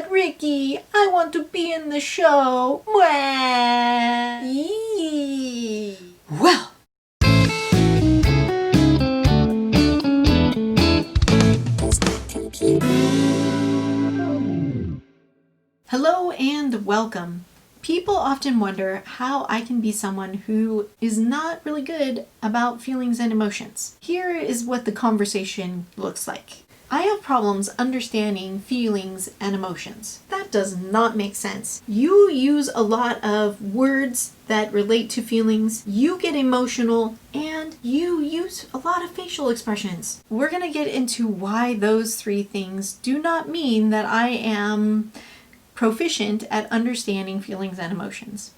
But Ricky, I want to be in the show. Mwah. Eee. Well. Hello and welcome. People often wonder how I can be someone who is not really good about feelings and emotions. Here is what the conversation looks like. I have problems understanding feelings and emotions. That does not make sense. You use a lot of words that relate to feelings, you get emotional, and you use a lot of facial expressions. We're going to get into why those three things do not mean that I am proficient at understanding feelings and emotions.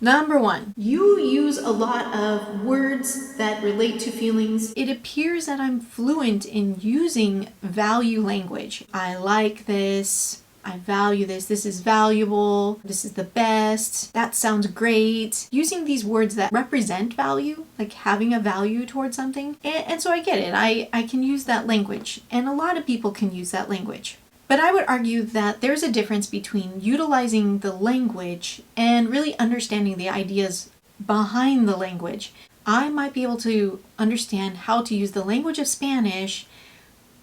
Number one, you use a lot of words that relate to feelings. It appears that I'm fluent in using value language. I like this. I value this. This is valuable. This is the best. That sounds great. Using these words that represent value, like having a value towards something. And so I get it. I can use that language. And a lot of people can use that language. But I would argue that there's a difference between utilizing the language and really understanding the ideas behind the language. I might be able to understand how to use the language of Spanish,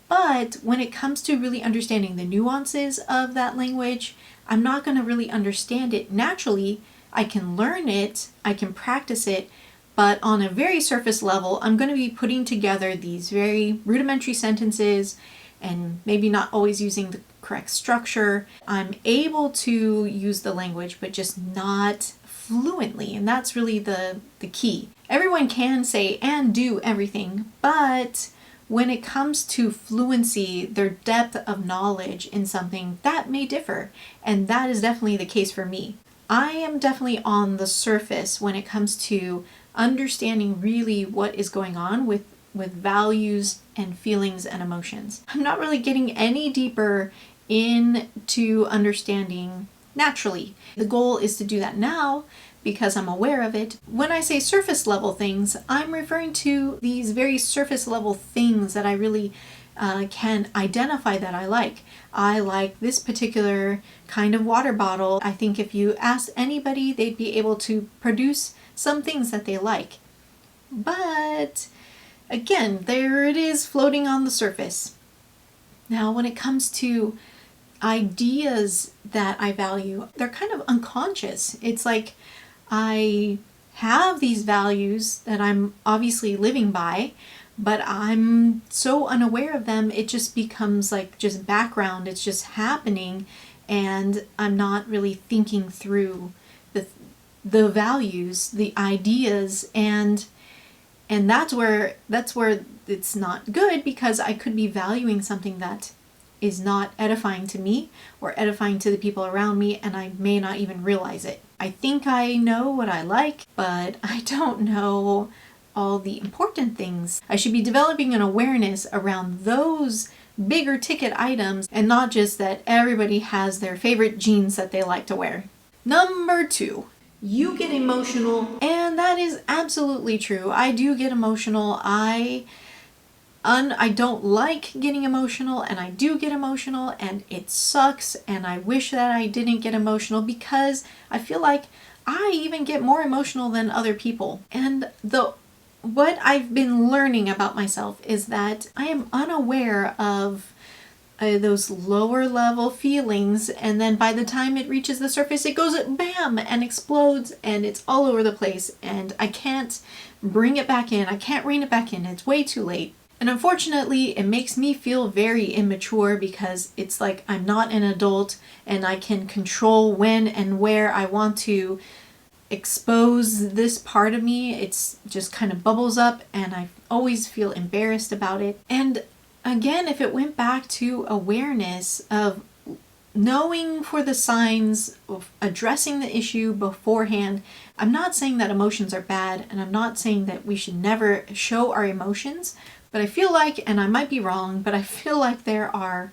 but when it comes to really understanding the nuances of that language, I'm not going to really understand it naturally. I can learn it, I can practice it, but on a very surface level, I'm going to be putting together these very rudimentary sentences and maybe not always using the correct structure. I'm able to use the language, but just not fluently. And that's really the key. Everyone can say and do everything, but when it comes to fluency, their depth of knowledge in something, that may differ. And that is definitely the case for me. I am definitely on the surface when it comes to understanding really what is going on with values and feelings and emotions. I'm not really getting any deeper into understanding naturally. The goal is to do that now because I'm aware of it. When I say surface level things, I'm referring to these very surface level things that I really can identify that I like. I like this particular kind of water bottle. I think if you asked anybody, they'd be able to produce some things that they like. But again, there it is floating on the surface. Now, when it comes to ideas that I value, they're kind of unconscious. It's like I have these values that I'm obviously living by, but I'm so unaware of them, it just becomes like just background. It's just happening, and I'm not really thinking through the values, the ideas, and that's where it's not good, because I could be valuing something that is not edifying to me or edifying to the people around me, and I may not even realize it. I think I know what I like, but I don't know all the important things. I should be developing an awareness around those bigger ticket items, and not just that everybody has their favorite jeans that they like to wear. Number two. You get emotional, and that is absolutely true. I do get emotional. I don't like getting emotional, and I do get emotional, and it sucks, and I wish that I didn't get emotional, because I feel like I even get more emotional than other people. And what I've been learning about myself is that I am unaware of those lower level feelings, and then by the time it reaches the surface, it goes bam and explodes, and it's all over the place, and I can't bring it back in. I can't rein it back in. It's way too late. And unfortunately, it makes me feel very immature, because it's like I'm not an adult and I can control when and where I want to expose this part of me. It's just kind of bubbles up, and I always feel embarrassed about it. And again, if it went back to awareness of knowing for the signs, of addressing the issue beforehand. I'm not saying that emotions are bad, and I'm not saying that we should never show our emotions, but I feel like, and I might be wrong, but I feel like there are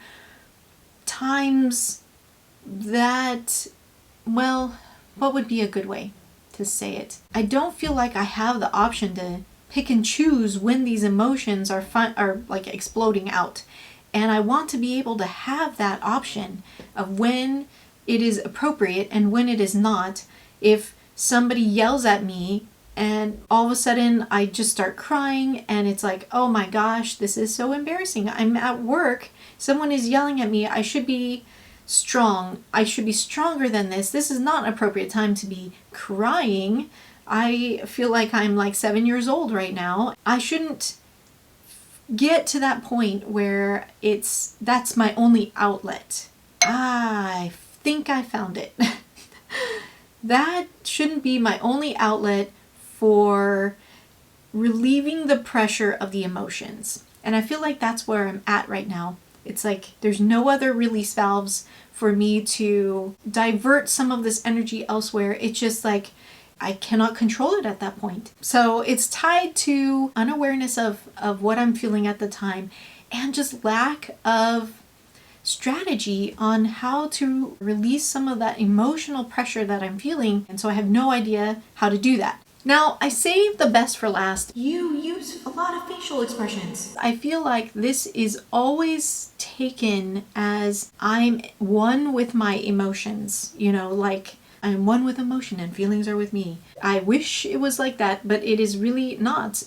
times that, well, what would be a good way to say it? I don't feel like I have the option to pick and choose when these emotions are like exploding out. And I want to be able to have that option of when it is appropriate and when it is not. If somebody yells at me and all of a sudden I just start crying and it's like, oh my gosh, this is so embarrassing. I'm at work, someone is yelling at me, I should be strong. I should be stronger than this. This is not an appropriate time to be crying. I feel like I'm like 7 years old right now. I shouldn't get to that point where that's my only outlet. I think I found it. That shouldn't be my only outlet for relieving the pressure of the emotions. And I feel like that's where I'm at right now. It's like there's no other release valves for me to divert some of this energy elsewhere. It's just like I cannot control it at that point. So it's tied to unawareness of what I'm feeling at the time and just lack of strategy on how to release some of that emotional pressure that I'm feeling. And so I have no idea how to do that. Now, I saved the best for last. You use a lot of facial expressions. I feel like this is always taken as I'm one with my emotions, like I'm one with emotion and feelings are with me. I wish it was like that, but it is really not.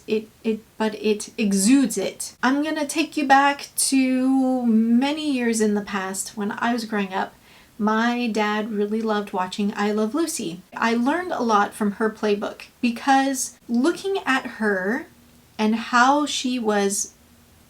But it exudes it. I'm gonna take you back to many years in the past when I was growing up. My dad really loved watching I Love Lucy. I learned a lot from her playbook because looking at her and how she was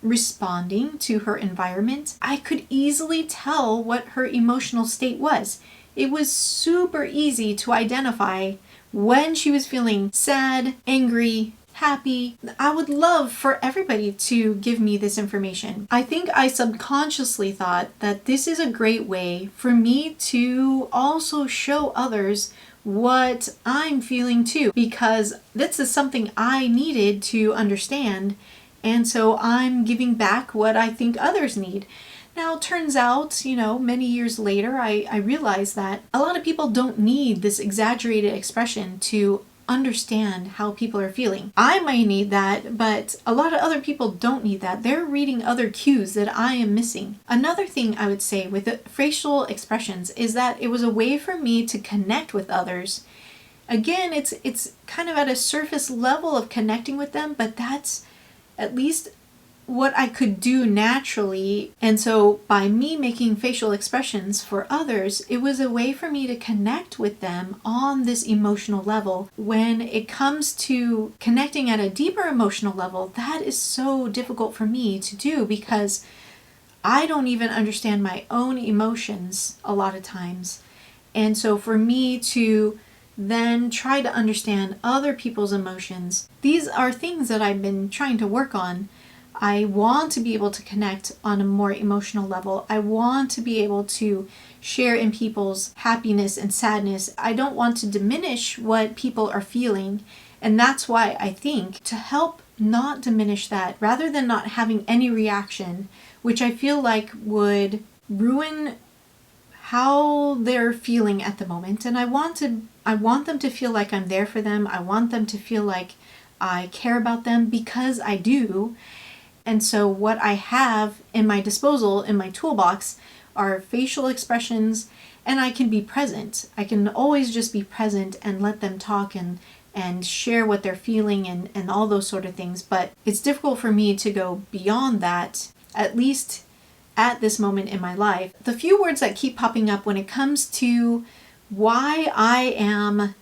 responding to her environment, I could easily tell what her emotional state was. It was super easy to identify when she was feeling sad, angry, happy. I would love for everybody to give me this information. I think I subconsciously thought that this is a great way for me to also show others what I'm feeling too, because this is something I needed to understand, and so I'm giving back what I think others need. Now, it turns out, many years later, I realized that a lot of people don't need this exaggerated expression to understand how people are feeling. I might need that, but a lot of other people don't need that. They're reading other cues that I am missing. Another thing I would say with the facial expressions is that it was a way for me to connect with others. Again, it's kind of at a surface level of connecting with them, but that's at least what I could do naturally. And so by me making facial expressions for others, it was a way for me to connect with them on this emotional level. When it comes to connecting at a deeper emotional level, that is so difficult for me to do because I don't even understand my own emotions a lot of times. And so for me to then try to understand other people's emotions, these are things that I've been trying to work on. I want to be able to connect on a more emotional level. I want to be able to share in people's happiness and sadness. I don't want to diminish what people are feeling. And that's why I think to help not diminish that, rather than not having any reaction, which I feel like would ruin how they're feeling at the moment. And I want them to feel like I'm there for them. I want them to feel like I care about them because I do. And so what I have in my disposal, in my toolbox, are facial expressions, and I can be present. I can always just be present and let them talk and share what they're feeling and all those sort of things. But it's difficult for me to go beyond that, at least at this moment in my life. The few words that keep popping up when it comes to why I am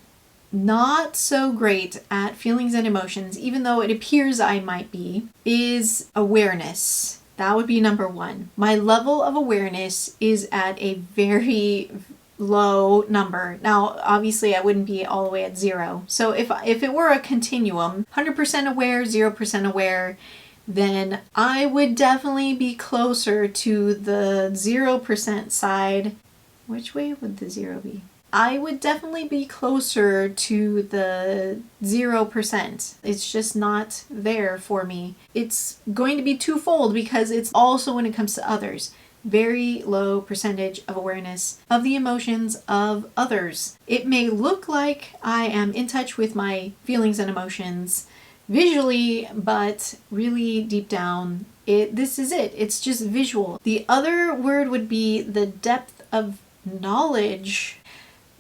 not so great at feelings and emotions, even though it appears I might be, is awareness. That would be number one. My level of awareness is at a very low number. Now, obviously, I wouldn't be all the way at 0. So if it were a continuum, 100% aware, 0% aware, then I would definitely be closer to the 0% side. Which way would the 0 be? I would definitely be closer to the 0%. It's just not there for me. It's going to be twofold because it's also when it comes to others. Very low percentage of awareness of the emotions of others. It may look like I am in touch with my feelings and emotions visually, but really deep down, This is it. It's just visual. The other word would be the depth of knowledge.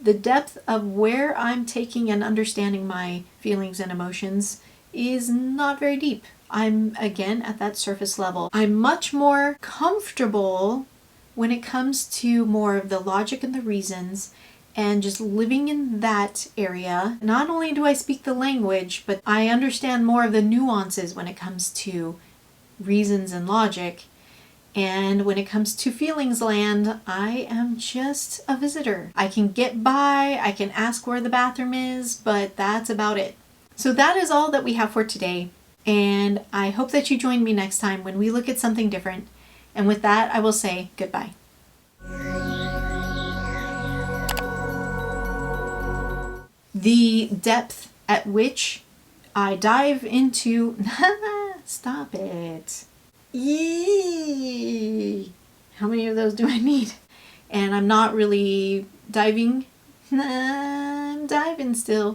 The depth of where I'm taking and understanding my feelings and emotions is not very deep. I'm, again, at that surface level. I'm much more comfortable when it comes to more of the logic and the reasons and just living in that area. Not only do I speak the language, but I understand more of the nuances when it comes to reasons and logic. And when it comes to feelings land, I am just a visitor. I can get by, I can ask where the bathroom is, but that's about it. So that is all that we have for today. And I hope that you join me next time when we look at something different. And with that, I will say goodbye. The depth at which I dive into... Stop it. Yee! How many of those do I need? And I'm not really diving. I'm diving still.